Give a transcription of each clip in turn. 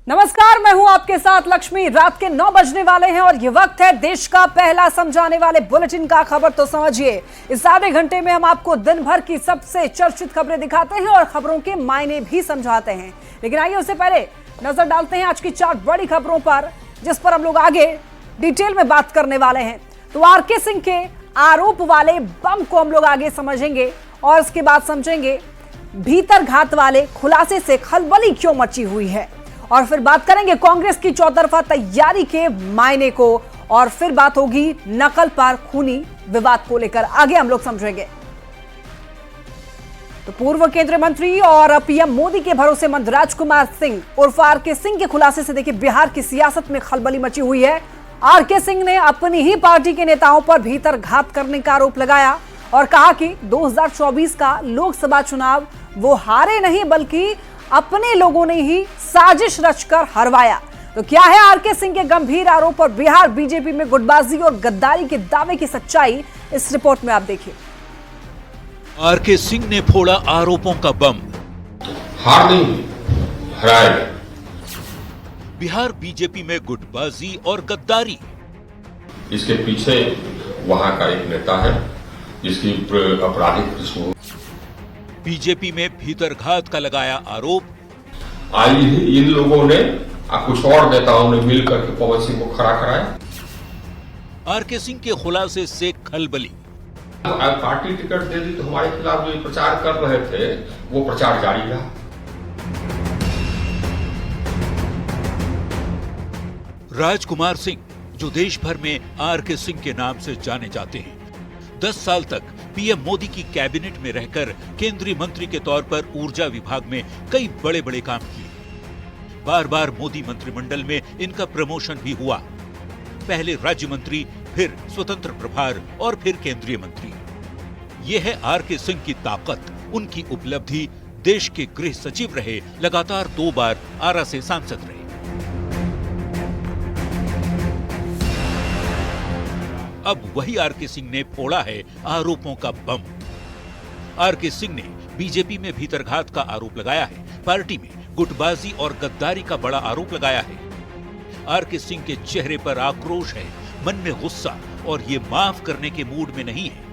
नमस्कार, मैं हूं आपके साथ लक्ष्मी। रात के 9 बजने वाले हैं और ये वक्त है देश का पहला समझाने वाले बुलेटिन का। खबर तो समझिए, इस आधे घंटे में हम आपको दिन भर की सबसे चर्चित खबरें दिखाते हैं और खबरों के मायने भी समझाते हैं। लेकिन आइए उससे पहले नजर डालते हैं आज की 4 बड़ी खबरों पर, जिस पर हम लोग आगे डिटेल में बात करने वाले हैं। तो आरके सिंह के आरोप वाले बम को हम लोग आगे समझेंगे और इसके बाद समझेंगे भीतर घात वाले खुलासे से खलबली क्यों मची हुई है, और फिर बात करेंगे कांग्रेस की चौतरफा तैयारी के मायने को, और फिर बात होगी नकल पर खूनी विवाद को लेकर। आगे हम लोग समझेंगे। तो पूर्व केंद्रीय मंत्री और पीएम मोदी के भरोसेमंद राजकुमार सिंह उर्फ आरके सिंह के खुलासे से देखिए बिहार की सियासत में खलबली मची हुई है। आरके सिंह ने अपनी ही पार्टी के नेताओं पर भीतर घात करने का आरोप लगाया और कहा कि 2024 का लोकसभा चुनाव वो हारे नहीं बल्कि अपने लोगों ने ही साजिश रचकर हरवाया। तो क्या है आरके सिंह के गंभीर आरोप और बिहार बीजेपी में गुटबाजी और गद्दारी के दावे की सच्चाई, इस रिपोर्ट में आप देखिए। आरके सिंह ने फोड़ा आरोपों का बम। हार नहीं, हराए। बिहार बीजेपी में गुटबाजी और गद्दारी। इसके पीछे वहां का एक नेता है जिसकी आपराधिक पृष्ठभूमि। बीजेपी में भीतरघात का लगाया आरोप। आज इन लोगों ने कुछ और नेताओं ने मिलकर के पवन सिंह को खड़ा कराया। आरके सिंह के खुलासे से खलबली। पार्टी टिकट दे दी तो हमारे खिलाफ जो प्रचार कर रहे थे वो प्रचार जारी रहा। राजकुमार सिंह, जो देश भर में आरके सिंह के नाम से जाने जाते हैं, 10 साल तक पीएम मोदी की कैबिनेट में रहकर केंद्रीय मंत्री के तौर पर ऊर्जा विभाग में कई बड़े बड़े काम किए। बार बार मोदी मंत्रिमंडल में इनका प्रमोशन भी हुआ। पहले राज्य मंत्री, फिर स्वतंत्र प्रभार और फिर केंद्रीय मंत्री। ये है आरके सिंह की ताकत, उनकी उपलब्धि। देश के गृह सचिव रहे, लगातार 2 बार आरा से सांसद रहे। अब वही आरके सिंह ने फोड़ा है आरोपों का बम। आरके सिंह ने बीजेपी में भीतरघात का आरोप लगाया है, पार्टी में गुटबाजी और गद्दारी का बड़ा आरोप लगाया है। आरके सिंह के चेहरे पर आक्रोश है, मन में गुस्सा, और ये माफ करने के मूड में नहीं है।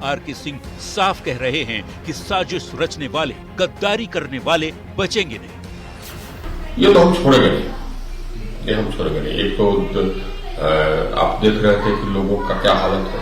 आरके सिंह साफ कह रहे हैं कि साजिश रचने वाले, गद्दारी करने वाले बचेंगे नहीं। ये तो हम छोड़ेंगे नहीं, ये हम छोड़ेंगे नहीं। एक तो आप देख रहे थे कि लोगों का क्या हालत है,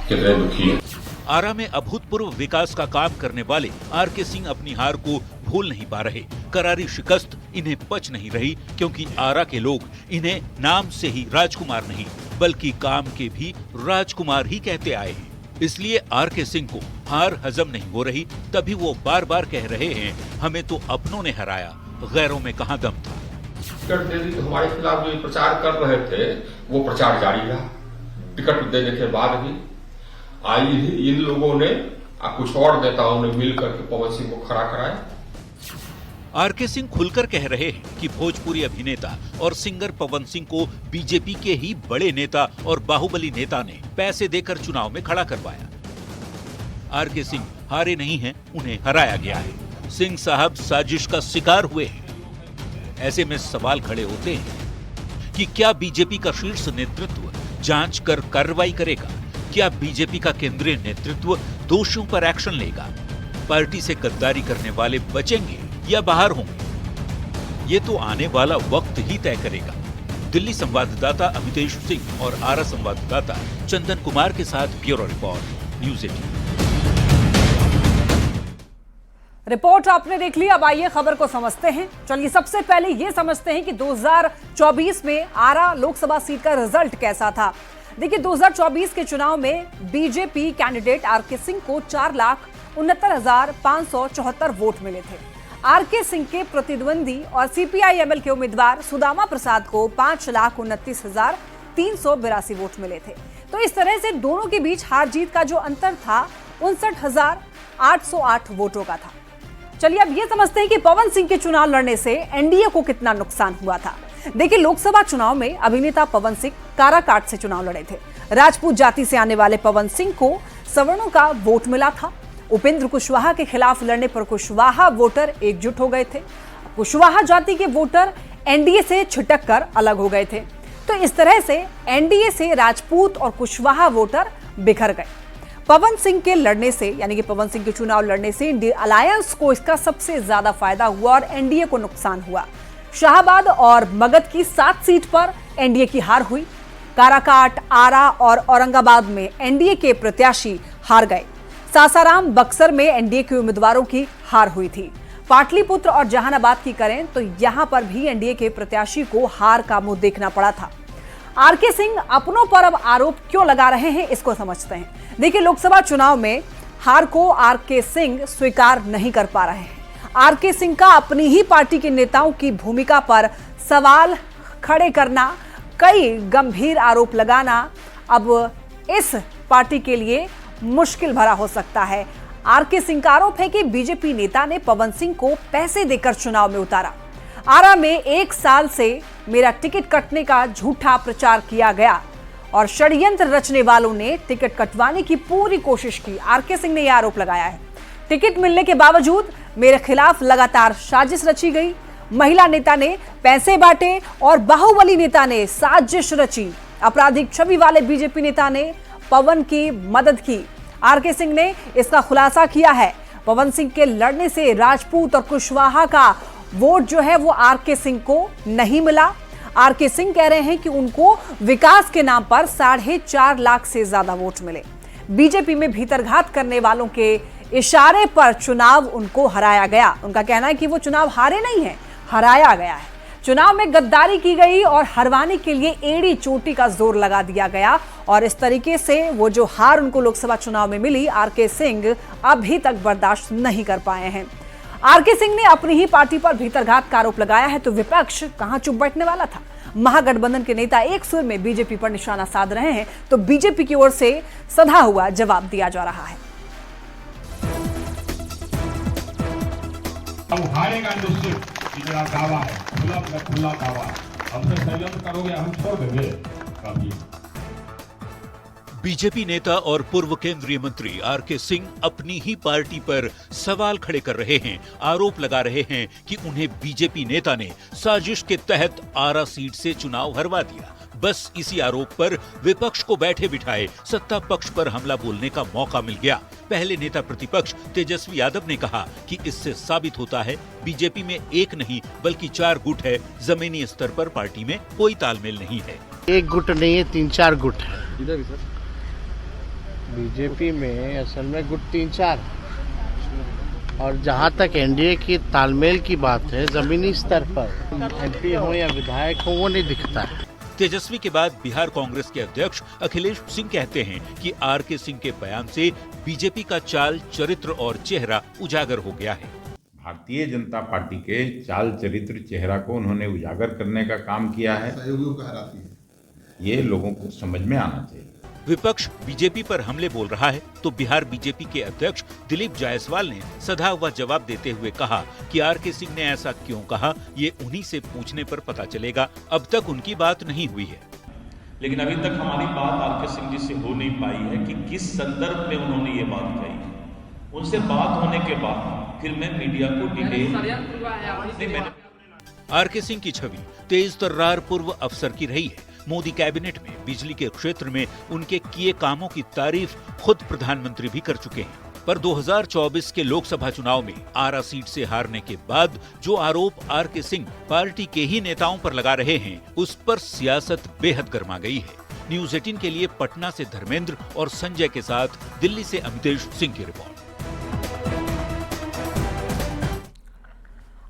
कितने दुखी है। आरा में अभूतपूर्व विकास का काम करने वाले आरके सिंह अपनी हार को भूल नहीं पा रहे। करारी शिकस्त इन्हें पच नहीं रही, क्योंकि आरा के लोग इन्हें नाम से ही राजकुमार नहीं बल्कि काम के भी राजकुमार ही कहते आए हैं। इसलिए आरके सिंह को हार हजम नहीं हो रही, तभी वो बार बार कह रहे हैं, हमें तो अपनों ने हराया, गैरों में कहां दम था। टिकट दे दी तो हमारे खिलाफ जो प्रचार कर रहे थे वो प्रचार जारी रहा। टिकट देने के बाद भी आज इन लोगों ने कुछ और नेताओं ने मिलकर के पवन सिंह को खड़ा कराया। आरके सिंह खुलकर कह रहे हैं कि भोजपुरी अभिनेता और सिंगर पवन सिंह को बीजेपी के ही बड़े नेता और बाहुबली नेता ने पैसे देकर चुनाव में खड़ा करवाया। आरके सिंह हारे नहीं हैं, उन्हें हराया गया है। सिंह साहब साजिश का शिकार हुए हैं। ऐसे में सवाल खड़े होते हैं कि क्या बीजेपी का शीर्ष नेतृत्व जांच कर कार्रवाई करेगा? क्या बीजेपी का केंद्रीय नेतृत्व दोषियों पर एक्शन लेगा? पार्टी से गद्दारी करने वाले बचेंगे या बाहर होंगे? ये तो आने वाला वक्त ही तय करेगा। दिल्ली संवाददाता अमितेश सिंह और आरा संवाददाता चंदन कुमार के साथ ब्यूरो रिपोर्ट, न्यूज़ 18। रिपोर्ट आपने देख ली, अब आइए खबर को समझते हैं। चलिए सबसे पहले ये समझते हैं कि 2024 में आरा लोकसभा सीट का रिजल्ट कैसा था। देखिए 2024 के चुनाव में बीजेपी कैंडिडेट आरके सिंह को 4,69,574 वोट मिले थे। आरके सिंह के प्रतिद्वंदी और सीपीआई-एमएल के उम्मीदवार सुदामा प्रसाद को 5,29,382 वोट मिले थे। तो इस तरह से दोनों के बीच हार जीत का जो अंतर था 59,808 वोटों का था। चलिए अब ये समझते हैं कि पवन सिंह के चुनाव लड़ने से एनडीए को कितना नुकसान हुआ था। देखिए लोकसभा चुनाव में अभिनेता पवन सिंह काराकाट से चुनाव लड़े थे। राजपूत जाति से आने वाले पवन सिंह को सवर्णों का वोट मिला था। उपेंद्र कुशवाहा के खिलाफ लड़ने पर कुशवाहा वोटर एकजुट हो गए थे। कुशवाहा जाति के वोटर एनडीए से छिटक कर अलग हो गए थे। तो इस तरह से एनडीए से राजपूत और कुशवाहा वोटर बिखर गए। पवन सिंह के लड़ने से, यानी कि पवन सिंह के चुनाव लड़ने से इंडिया अलायंस को इसका सबसे ज्यादा फायदा हुआ और एनडीए को नुकसान हुआ। शाहबाद और मगध की 7 सीट पर एनडीए की हार हुई। काराकाट, आरा और औरंगाबाद में एनडीए के प्रत्याशी हार गए। सासाराम, बक्सर में एनडीए के उम्मीदवारों की हार हुई थी। पाटलिपुत्र और जहानाबाद की करें तो यहां पर भी एनडीए के प्रत्याशी को हार का मुंह देखना पड़ा था। आरके सिंह अपनों पर अब आरोप क्यों लगा रहे हैं, इसको समझते हैं। देखिए, लोकसभा चुनाव में हार को आरके सिंह स्वीकार नहीं कर पा रहे हैं। आरके सिंह का अपनी ही पार्टी के नेताओं की भूमिका पर सवाल खड़े करना, कई गंभीर आरोप लगाना अब इस पार्टी के लिए मुश्किल भरा हो सकता है। आरके सिंह का आरोप है कि बीजेपी नेता ने पवन सिंह को पैसे देकर चुनाव में उतारा। आरा में 1 साल से मेरा टिकट कटने का झूठा प्रचार किया गया और षड्यंत्र रचने वालों ने टिकट कटवाने की पूरी कोशिश की। आरके सिंह ने यह आरोप लगाया है। टिकट मिलने के बावजूद मेरे खिलाफ लगातार साजिश रची गई। महिला नेता ने पैसे बांटे और बाहुबली नेता ने साजिश रची। आपराधिक छवि वाले बीजेपी नेता ने पवन की मदद की। आरके सिंह ने इसका खुलासा किया है। पवन सिंह के लड़ने से राजपूत और कुशवाहा का वोट जो है वो आरके सिंह को नहीं मिला। आरके सिंह कह रहे हैं कि उनको विकास के नाम पर 4.5 लाख से ज्यादा वोट मिले। बीजेपी में भीतरघात करने वालों के इशारे पर चुनाव उनको हराया गया। उनका कहना है कि वो चुनाव हारे नहीं है, हराया गया है। चुनाव में गद्दारी की गई और हरवाने के लिए एड़ी चोटी का जोर लगा दिया गया और इस तरीके से वो जो हार उनको लोकसभा चुनाव में मिली, आरके सिंह अभी तक बर्दाश्त नहीं कर पाए हैं। आरके सिंह ने अपनी ही पार्टी पर भीतरघात का आरोप लगाया है तो विपक्ष कहां चुप बैठने वाला था। महागठबंधन के नेता एक सुर में बीजेपी पर निशाना साध रहे हैं तो बीजेपी की ओर से सधा हुआ जवाब दिया जा रहा है। हम हारेगा निश्चित, मेरा दावा है, खुला दावा। हमसे षड्यंत्र करोगे, हम छोड़ देंगे कभी। बीजेपी नेता और पूर्व केंद्रीय मंत्री आरके सिंह अपनी ही पार्टी पर सवाल खड़े कर रहे हैं। आरोप लगा रहे हैं कि उन्हें बीजेपी नेता ने साजिश के तहत आरा सीट से चुनाव हरवा दिया। बस इसी आरोप पर विपक्ष को बैठे बिठाए सत्ता पक्ष पर हमला बोलने का मौका मिल गया। पहले नेता प्रतिपक्ष तेजस्वी यादव ने कहा कि इससे साबित होता है बीजेपी में एक नहीं बल्कि 4 गुट है। जमीनी स्तर पर पार्टी में कोई तालमेल नहीं है। एक गुट नहीं है, 3-4 गुट है बीजेपी में। असल में गुट 3-4 और जहां तक एनडीए की तालमेल की बात है, जमीनी स्तर पर एमपी हो या विधायक हो वो नहीं दिखता है। तेजस्वी के बाद बिहार कांग्रेस के अध्यक्ष अखिलेश सिंह कहते हैं कि आरके सिंह के बयान से बीजेपी का चाल, चरित्र और चेहरा उजागर हो गया है। भारतीय जनता पार्टी के चाल, चरित्र, चेहरा को उन्होंने उजागर करने का काम किया है। सहयोगियों को हराती है, ये लोगों को समझ में आना चाहिए। विपक्ष बीजेपी पर हमले बोल रहा है तो बिहार बीजेपी के अध्यक्ष दिलीप जायसवाल ने सधा हुआ जवाब देते हुए कहा कि आरके सिंह ने ऐसा क्यों कहा, ये उन्हीं से पूछने पर पता चलेगा। अब तक उनकी बात नहीं हुई है। लेकिन अभी तक हमारी बात आरके सिंह जी से हो नहीं पाई है कि किस संदर्भ में उन्होंने ये बात कही। उनसे बात होने के बाद फिर मैं मीडिया को डिटेल। आरके सिंह की छवि तेज तर्रार पूर्व अफसर की रही है। मोदी कैबिनेट में बिजली के क्षेत्र में उनके किए कामों की तारीफ खुद प्रधानमंत्री भी कर चुके हैं। पर 2024 के लोकसभा चुनाव में आरा सीट से हारने के बाद जो आरोप आरके सिंह पार्टी के ही नेताओं पर लगा रहे हैं, उस पर सियासत बेहद गर्मा गई है। न्यूज़ 18 के लिए पटना से धर्मेंद्र और संजय के साथ दिल्ली से अमितेश सिंह की रिपोर्ट।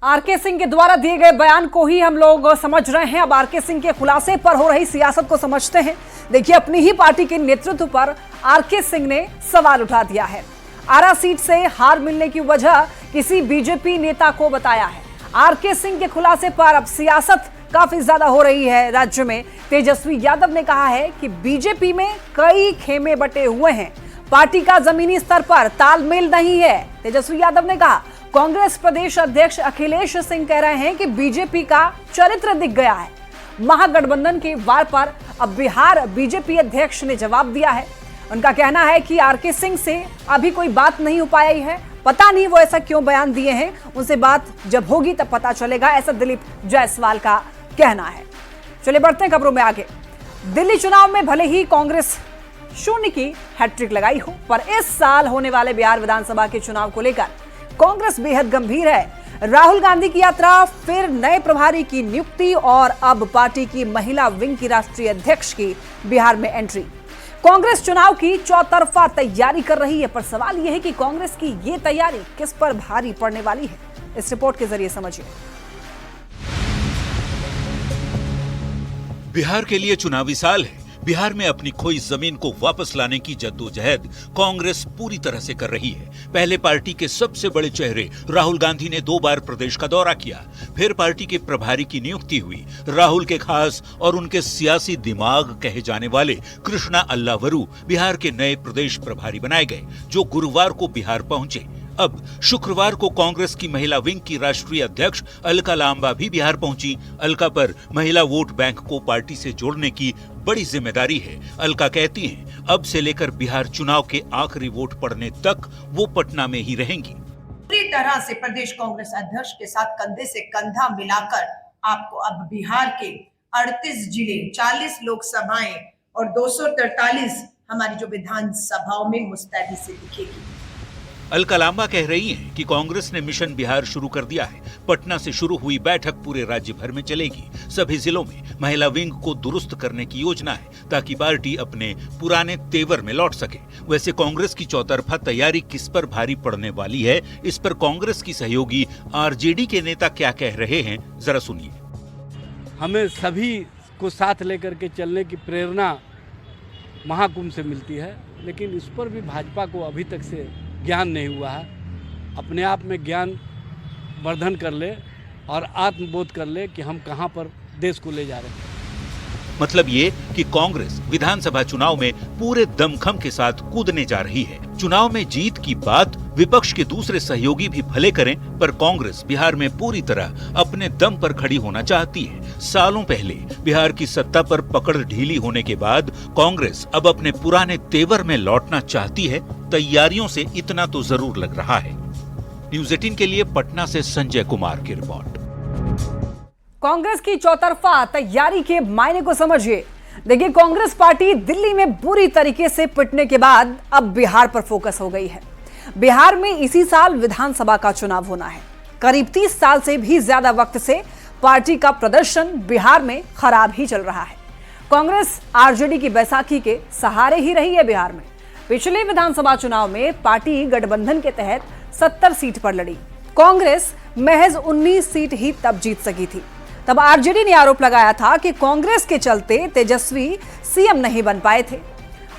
आरके सिंह के द्वारा दिए गए बयान को ही हम लोग समझ रहे हैं। अब आरके सिंह के खुलासे पर हो रही सियासत को समझते हैं। देखिए, अपनी ही पार्टी के नेतृत्व पर आरके सिंह ने सवाल उठा दिया है। आरा सीट से हार मिलने की वजह किसी बीजेपी नेता को बताया है। आरके सिंह के खुलासे पर अब सियासत काफी ज्यादा हो रही है राज्य में। तेजस्वी यादव ने कहा है कि बीजेपी में कई खेमे बटे हुए हैं, पार्टी का जमीनी स्तर पर तालमेल नहीं है। तेजस्वी यादव ने कहा। कांग्रेस प्रदेश अध्यक्ष अखिलेश सिंह कह रहे हैं कि बीजेपी का चरित्र दिख गया है। महागठबंधन के वार पर अब बिहार बीजेपी अध्यक्ष ने जवाब दिया है। उनका कहना है कि आरके सिंह से अभी कोई बात नहीं हो पाई है। पता नहीं वो ऐसा क्यों बयान दिए हैं, उनसे बात जब होगी तब पता चलेगा, ऐसा दिलीप जायसवाल का कहना है। चलिए बढ़ते हैं खबरों में आगे। दिल्ली चुनाव में भले ही कांग्रेस शून्य की हैट्रिक लगाई हो, पर इस साल होने वाले बिहार विधानसभा के चुनाव को लेकर कांग्रेस बेहद गंभीर है। राहुल गांधी की यात्रा, फिर नए प्रभारी की नियुक्ति और अब पार्टी की महिला विंग की राष्ट्रीय अध्यक्ष की बिहार में एंट्री। कांग्रेस चुनाव की चौतरफा तैयारी कर रही है, पर सवाल यह है कि कांग्रेस की ये तैयारी किस पर भारी पड़ने वाली है। इस रिपोर्ट के जरिए समझिए। बिहार के लिए चुनावी साल है। बिहार में अपनी खोई जमीन को वापस लाने की जद्दोजहद कांग्रेस पूरी तरह से कर रही है। पहले पार्टी के सबसे बड़े चेहरे राहुल गांधी ने 2 बार प्रदेश का दौरा किया, फिर पार्टी के प्रभारी की नियुक्ति हुई। राहुल के खास और उनके सियासी दिमाग कहे जाने वाले कृष्णा अल्लावरू बिहार के नए प्रदेश प्रभारी बनाए गए, जो गुरुवार को बिहार पहुंचे। अब शुक्रवार को कांग्रेस की महिला विंग की राष्ट्रीय अध्यक्ष अलका लांबा भी बिहार पहुंची। अलका पर महिला वोट बैंक को पार्टी से जोड़ने की बड़ी जिम्मेदारी है। अलका कहती हैं, अब से लेकर बिहार चुनाव के आखिरी वोट पड़ने तक वो पटना में ही रहेंगी। पूरी तरह से प्रदेश कांग्रेस अध्यक्ष के साथ कंधे से कंधा मिलाकर आपको अब बिहार के 38 जिले, 40 लोकसभाएं और 243 हमारी जो विधानसभाओं में मुस्तैदी से दिखेगी। अलका लांबा कह रही हैं कि कांग्रेस ने मिशन बिहार शुरू कर दिया है। पटना से शुरू हुई बैठक पूरे राज्य भर में चलेगी। सभी जिलों में महिला विंग को दुरुस्त करने की योजना है, ताकि पार्टी अपने पुराने तेवर में लौट सके। वैसे कांग्रेस की चौतरफा तैयारी किस पर भारी पड़ने वाली है, इस पर कांग्रेस की सहयोगी आरजेडी के नेता क्या कह रहे हैं, जरा सुनिए। हमें सभी को साथ लेकर के चलने की प्रेरणा महाकुंभ से मिलती है, लेकिन इस पर भी भाजपा को अभी तक से ज्ञान नहीं हुआ है। अपने आप में ज्ञान वर्धन कर ले और आत्मबोध कर ले कि हम कहां पर देश को ले जा रहे हैं। मतलब ये कि कांग्रेस विधानसभा चुनाव में पूरे दमखम के साथ कूदने जा रही है। चुनाव में जीत की बात विपक्ष के दूसरे सहयोगी भी भले करें, पर कांग्रेस बिहार में पूरी तरह अपने दम पर खड़ी होना चाहती है। सालों पहले बिहार की सत्ता पर पकड़ ढीली होने के बाद कांग्रेस अब अपने पुराने तेवर में लौटना चाहती है। तैयारियों से इतना तो जरूर लग रहा है। न्यूज़ 18 के लिए पटना से संजय कुमार की रिपोर्ट। कांग्रेस की चौतरफा तैयारी के मायने को समझिए। देखिए, कांग्रेस पार्टी दिल्ली में बुरी तरीके से पिटने के बाद अब बिहार पर फोकस हो गई है। बिहार में इसी साल विधानसभा का चुनाव होना है। करीब 30 साल से भी ज्यादा वक्त से पार्टी का प्रदर्शन बिहार में खराब ही चल रहा है। कांग्रेस आरजेडी की बैसाखी के सहारे ही रही है बिहार में। पिछले विधानसभा चुनाव में पार्टी गठबंधन के तहत 70 सीट पर लड़ी। कांग्रेस महज 19 सीट ही तब जीत सकी थी। तब आरजेडी ने आरोप लगाया था कि कांग्रेस के चलते तेजस्वी सीएम नहीं बन पाए थे।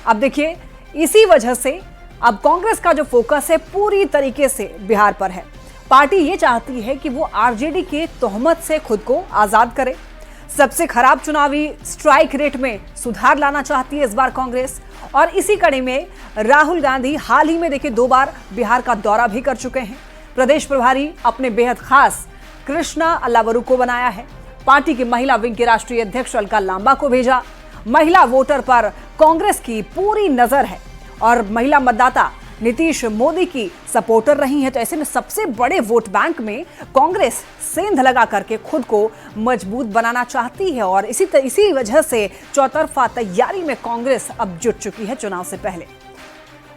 अब देखिए, इसी वजह से अब कांग्रेस का जो फोकस है पूरी तरीके से बिहार पर है। पार्टी ये चाहती है कि वो आरजेडी के तोहमत से खुद को आजाद करे। सबसे खराब चुनावी स्ट्राइक रेट में सुधार लाना चाहती है इस बार कांग्रेस। और इसी कड़ी में राहुल गांधी हाल ही में देखिए 2 बार बिहार का दौरा भी कर चुके हैं। प्रदेश प्रभारी अपने बेहद खास कृष्णा अल्लावरू को बनाया है। पार्टी की महिला विंग के राष्ट्रीय अध्यक्ष अलका लांबा को भेजा। महिला वोटर पर कांग्रेस की पूरी नजर है और महिला मतदाता नीतीश मोदी की सपोर्टर रही हैं। तो ऐसे में सबसे बड़े वोट बैंक में कांग्रेस सेंध लगा करके खुद को मजबूत बनाना चाहती है और इसी वजह से चौतरफा तैयारी में कांग्रेस अब जुट चुकी है चुनाव से पहले।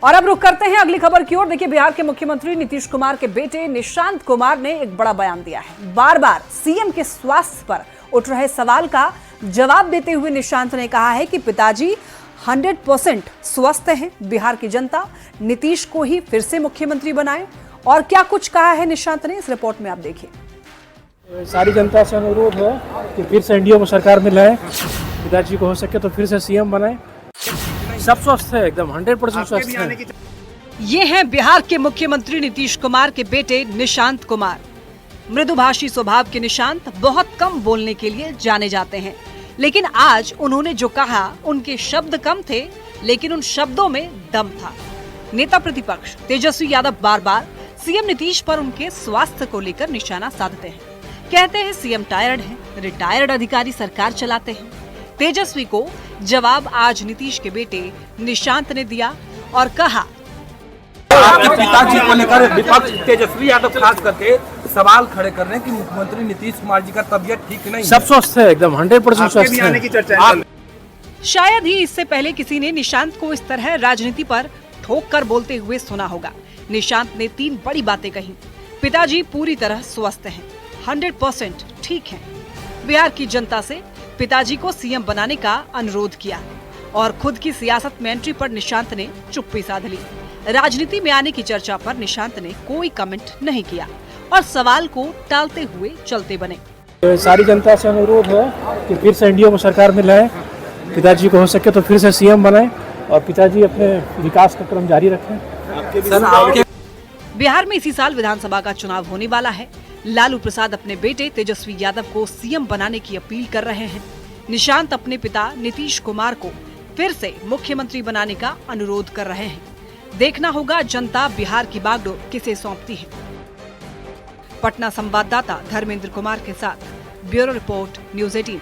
और अब रुक करते हैं अगली खबर की ओर। देखिए, बिहार के मुख्यमंत्री नीतीश कुमार के बेटे निशांत कुमार ने एक बड़ा बयान दिया है। बार बार सीएम के स्वास्थ्य पर उठ रहे सवाल का जवाब देते हुए निशांत ने कहा है कि पिताजी 100% स्वस्थ हैं। बिहार की जनता नीतीश को ही फिर से मुख्यमंत्री बनाए। और क्या कुछ कहा है निशांत ने, इस रिपोर्ट में आप देखिए। सारी जनता से अनुरोध है कि फिर से एनडीए को सरकार में लाए, पिताजी को हो सके तो फिर से सीएम बनाए। सब स्वस्थ है, एकदम 100% स्वस्थ है। ये हैं बिहार के मुख्यमंत्री नीतीश कुमार के बेटे निशांत कुमार। मृदुभाषी स्वभाव के निशांत बहुत कम बोलने के लिए जाने जाते हैं, लेकिन आज उन्होंने जो कहा उनके शब्द कम थे, लेकिन उन शब्दों में दम था। नेता प्रतिपक्ष तेजस्वी यादव बार बार सीएम नीतीश पर उनके स्वास्थ्य को लेकर निशाना साधते हैं। कहते हैं सीएम टायर्ड हैं, रिटायर्ड अधिकारी सरकार चलाते हैं। तेजस्वी को जवाब आज नीतीश के बेटे निशांत ने दिया और कहा, आपके पिताजी को लेकर विपक्ष तेजस्वी यादव खास करके सवाल खड़े कर रहे हैं कि मुख्यमंत्री नीतीश कुमार जी का तबीयत ठीक नहीं सब स्वस्थ है, एकदम 100% स्वस्थ है। आने की चर्चा शायद ही इससे पहले किसी ने निशांत को इस तरह राजनीति पर ठोक कर बोलते हुए सुना होगा। निशांत ने 3 बड़ी बातें कही। पिताजी पूरी तरह स्वस्थ हैं, 100% ठीक हैं। बिहार की जनता से पिताजी को सीएम बनाने का अनुरोध किया और खुद की सियासत में एंट्री पर निशांत ने चुप्पी साध ली। राजनीति में आने की चर्चा पर निशांत ने कोई कमेंट नहीं किया और सवाल को टालते हुए चलते बने। सारी जनता से अनुरोध है कि फिर से एनडीए में सरकार में लाएं, पिताजी को हो सके तो फिर से सीएम बनाएं और पिताजी अपने विकास का क्रम जारी रखें। बिहार में इसी साल विधानसभा का चुनाव होने वाला है। लालू प्रसाद अपने बेटे तेजस्वी यादव को सीएम बनाने की अपील कर रहे हैं। निशांत अपने पिता नीतीश कुमार को फिर से मुख्यमंत्री बनाने का अनुरोध कर रहे हैं। देखना होगा जनता बिहार की बागडोर किसे सौंपती है। पटना संवाददाता धर्मेंद्र कुमार के साथ ब्यूरो रिपोर्ट, न्यूज़ 18।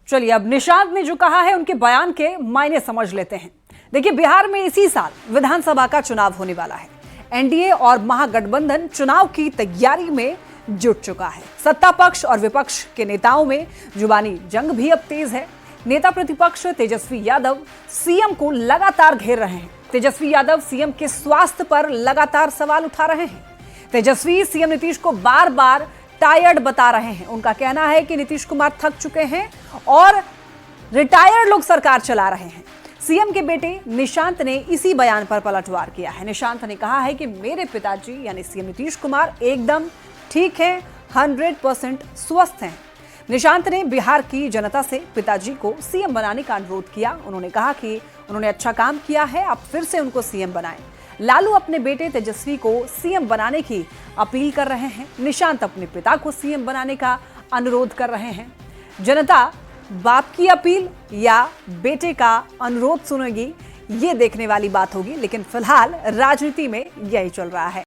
चलिए अब निशांत ने जो कहा है उनके बयान के मायने समझ लेते हैं। देखिए, बिहार में इसी साल विधानसभा का चुनाव होने वाला है। एनडीए और महागठबंधन चुनाव की तैयारी में जुट चुका है। सत्ता पक्ष और विपक्ष के नेताओं में जुबानी जंग भी अब तेज है। नेता प्रतिपक्ष तेजस्वी यादव सीएम को लगातार घेर रहे हैं। तेजस्वी यादव सीएम के स्वास्थ्य पर लगातार सवाल उठा रहे हैं। तेजस्वी सीएम नीतीश को बार बार टायर्ड बता रहे हैं। उनका कहना है कि नीतीश कुमार थक चुके हैं और रिटायर्ड लोग सरकार चला रहे हैं। सीएम के बेटे निशांत ने इसी बयान पर पलटवार किया है। निशांत ने कहा है कि मेरे पिताजी यानी सीएम नीतीश कुमार एकदम ठीक हैं, 100% स्वस्थ हैं। निशांत ने बिहार की जनता से पिताजी को सीएम बनाने का अनुरोध किया। उन्होंने कहा कि उन्होंने अच्छा काम किया है, अब फिर से उनको सीएम बनाएं। लालू अपने बेटे तेजस्वी को सीएम बनाने की अपील कर रहे हैं। निशांत अपने पिता को सीएम बनाने का अनुरोध कर रहे हैं। जनता बाप की अपील या बेटे का अनुरोध सुनेगी, ये देखने वाली बात होगी। लेकिन फिलहाल राजनीति में यही चल रहा है।